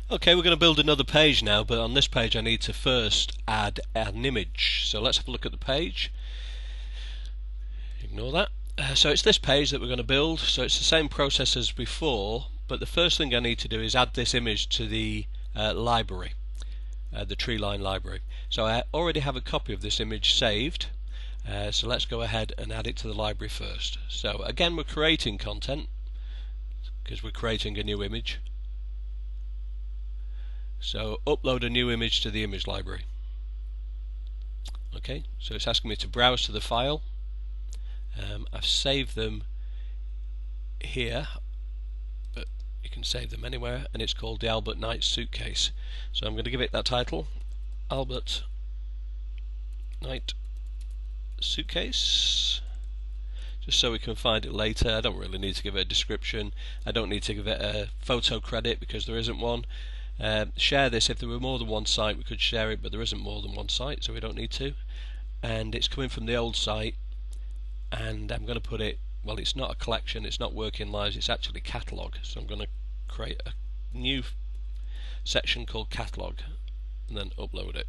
Okay, we're going to build another page now, but on this page I need to first add an image. So let's have a look at the page. Ignore that. So it's this page that we're going to build. So it's the same process as before, but the first thing I need to do is add this image to the library, the Treeline library. So I already have a copy of this image saved. So let's go ahead and add it to the library first. So again, we're creating content because we're creating a new image. So upload a new image to the image library. Okay, so it's asking me to browse to the file. I've saved them here, but you can save them anywhere, and it's called the Albert Knight Suitcase. So I'm going to give it that title, Albert Knight Suitcase, just so we can find it later. I don't really need to give it a description. I don't need to give it a photo credit because there isn't one. Share this. If there were more than one site we could share it, but there isn't more than one site, so we don't need to. And it's coming from the old site, and I'm going to put it, well, it's not a collection, it's not working lives, it's actually catalogue. So I'm going to create a new section called catalogue and then upload it.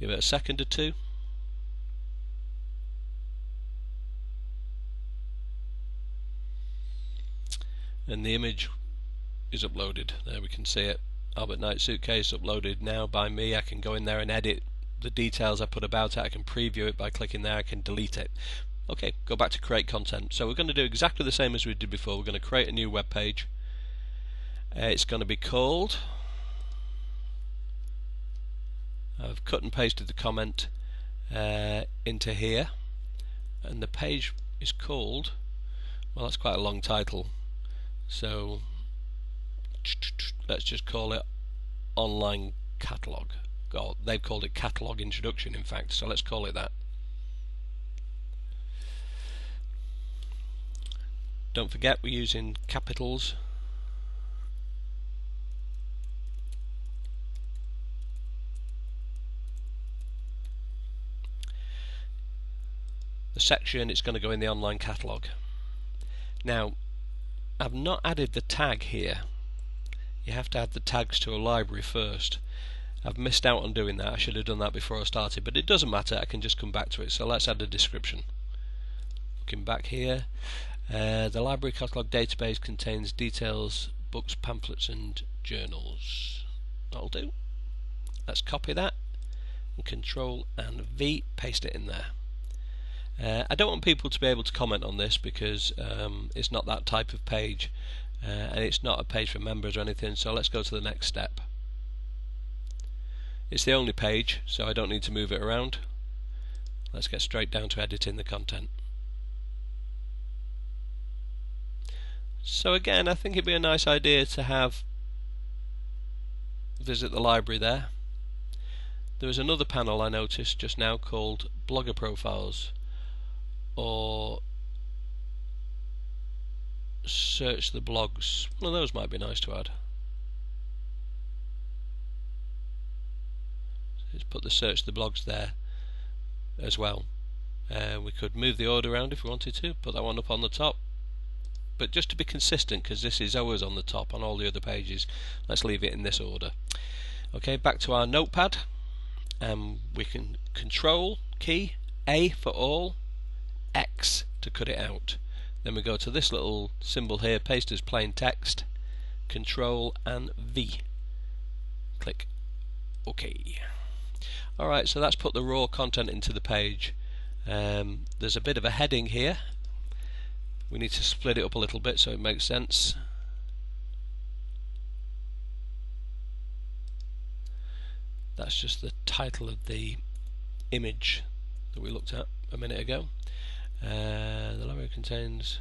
Give it a second or two. And the image is uploaded. There we can see it. Albert Knight Suitcase uploaded now by me. I can go in there and edit the details I put about it. I can preview it by clicking there. I can delete it. Okay, go back to create content. So we're going to do exactly the same as we did before. We're going to create a new web page. It's going to be called, I've cut and pasted the comment into here, and the page is called, well, that's quite a long title, so let's just call it online catalogue. Oh, they've called it catalogue introduction, in fact, so let's call it that. Don't forget we're using capitals. The section, it's going to go in the online catalogue. Now, I've not added the tag here. You have to add the tags to a library first. I've missed out on doing that. I should have done that before I started, but it doesn't matter. I can just come back to it. So let's add a description. Looking back here, the library catalogue database contains details, books, pamphlets and journals. That'll do. Let's copy that and Control and V, paste it in there. I don't want people to be able to comment on this because it's not that type of page, and it's not a page for members or anything, so let's go to the next step. It's the only page, so I don't need to move it around. Let's get straight down to editing the content. So again, I think it'd be a nice idea to have visit the library there. There was another panel I noticed just now called blogger profiles, or search the blogs. Well, those might be nice to add. Let's put the search the blogs there as well. We could move the order around if we wanted to, put that one up on the top, but just to be consistent, because this is always on the top on all the other pages, let's leave it in this order. Okay, back to our notepad. We can Control key A for all, X to cut it out. Then we go to this little symbol here, paste as plain text, Control and V. Click OK. Alright, so that's put the raw content into the page. There's a bit of a heading here. We need to split it up a little bit so it makes sense. That's just the title of the image that we looked at a minute ago. The library contains,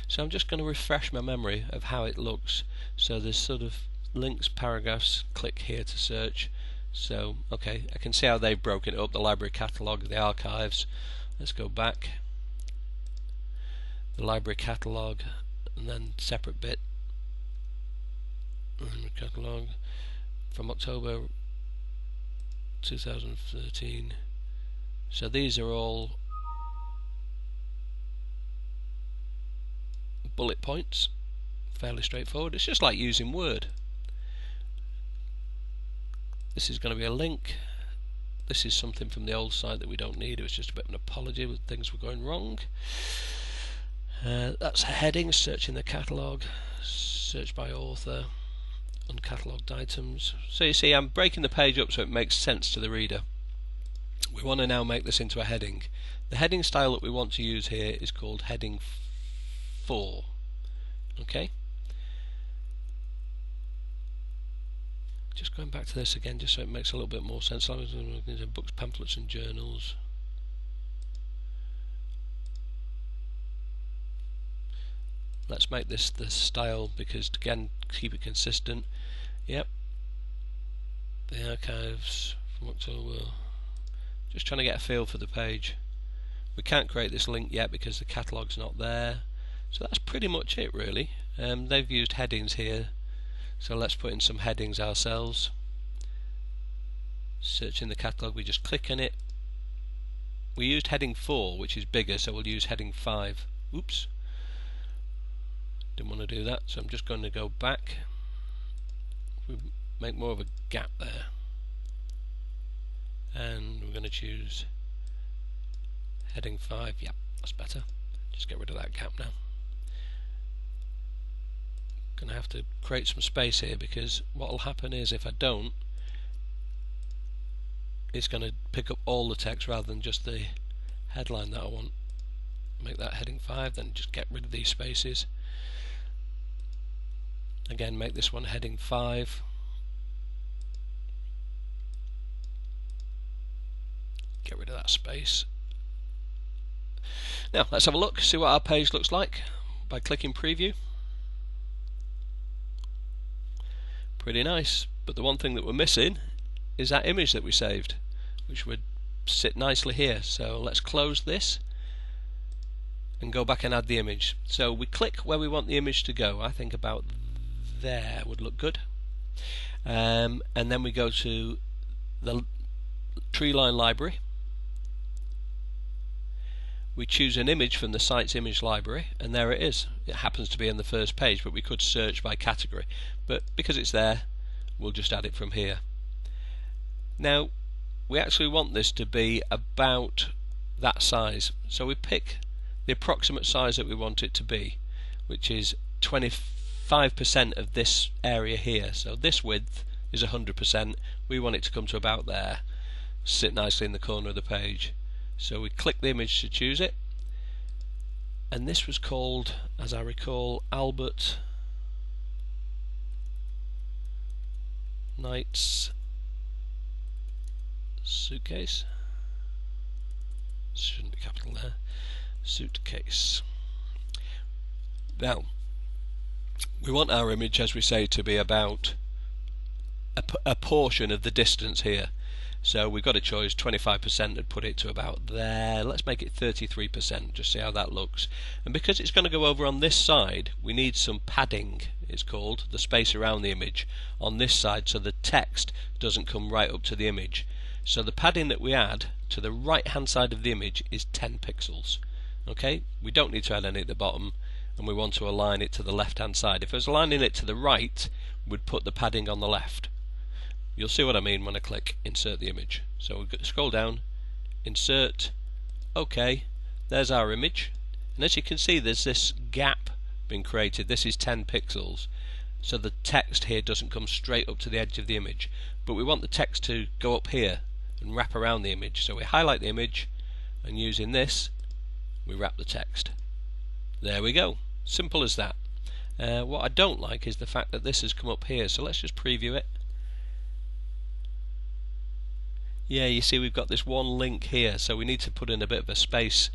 so I'm just going to refresh my memory of how it looks. So there's sort of links, paragraphs, click here to search. So okay, I can see how they've broken it up, the library catalogue, the archives. Let's go back, the library catalogue, and then separate bit, catalogue from October 2013. So these are all bullet points, fairly straightforward. It's just like using Word. This is going to be a link. This is something from the old site that we don't need. It was just a bit of an apology with things were going wrong. That's a heading, search in the catalogue, search by author, uncatalogued items. So you see, I'm breaking the page up so it makes sense to the reader. We want to now make this into a heading. The heading style that we want to use here is called heading 4. Okay? Just going back to this again, just so it makes a little bit more sense. I was looking at books, pamphlets and journals. Let's make this the style, because again, keep it consistent. Yep. The archives from October. Just trying to get a feel for the page. We can't create this link yet because the catalogue's not there. So that's pretty much it really. They've used headings here. So let's put in some headings ourselves. Search in the catalogue, we just click on it. We used heading 4, which is bigger, so we'll use heading 5. Oops. Didn't want to do that, so I'm just going to go back. We make more of a gap there. And we're going to choose heading 5. Yep, that's better. Just get rid of that gap now. Going to have to create some space here, because what will happen is if I don't, it's going to pick up all the text rather than just the headline that I want. Make that heading 5, then just get rid of these spaces. Again, make this one heading 5. Get rid of that space. Now let's have a look, see what our page looks like by clicking preview. Pretty nice, but the one thing that we're missing is that image that we saved, which would sit nicely here. So let's close this and go back and add the image. So we click where we want the image to go. I think about there would look good. And then we go to the Treeline library. We choose an image from the site's image library, and there it is. It happens to be on the first page, but we could search by category. But because it's there, we'll just add it from here. Now, we actually want this to be about that size. So we pick the approximate size that we want it to be, which is 25% of this area here. So this width is 100%. We want it to come to about there, sit nicely in the corner of the page. So we click the image to choose it, and this was called, as I recall, Albert Knight's suitcase. Shouldn't be capital there. Suitcase. Now, we want our image, as we say, to be about a portion of the distance here. So we've got a choice, 25% and put it to about there. Let's make it 33%, just see how that looks. And because it's going to go over on this side, we need some padding, it's called, the space around the image, on this side so the text doesn't come right up to the image. So the padding that we add to the right hand side of the image is 10 pixels. Okay, we don't need to add any at the bottom, and we want to align it to the left hand side. If I was aligning it to the right, we'd put the padding on the left. You'll see what I mean when I click insert the image. So we've got to scroll down, insert, OK, there's our image, and as you can see there's this gap being created. This is 10 pixels, so the text here doesn't come straight up to the edge of the image, but we want the text to go up here and wrap around the image. So we highlight the image, and using this we wrap the text. There we go, simple as that. What I don't like is the fact that this has come up here, so let's just preview it. Yeah, you see we've got this one link here, so we need to put in a bit of a space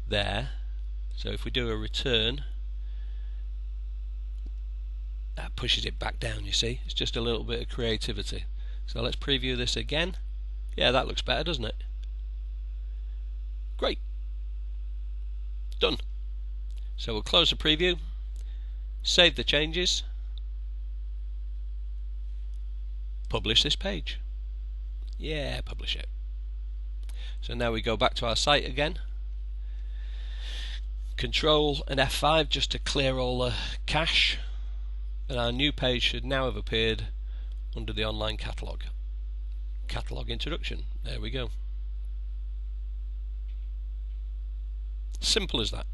there. So if we do a return, that pushes it back down, you see. It's just a little bit of creativity. So let's preview this again. Yeah, that looks better, doesn't it? Great. Done. So we'll close the preview, save the changes, publish this page. Yeah, publish it. So now we go back to our site again. Control and F5 just to clear all the cache, and our new page should now have appeared under the online catalogue. Catalogue introduction. There we go. Simple as that.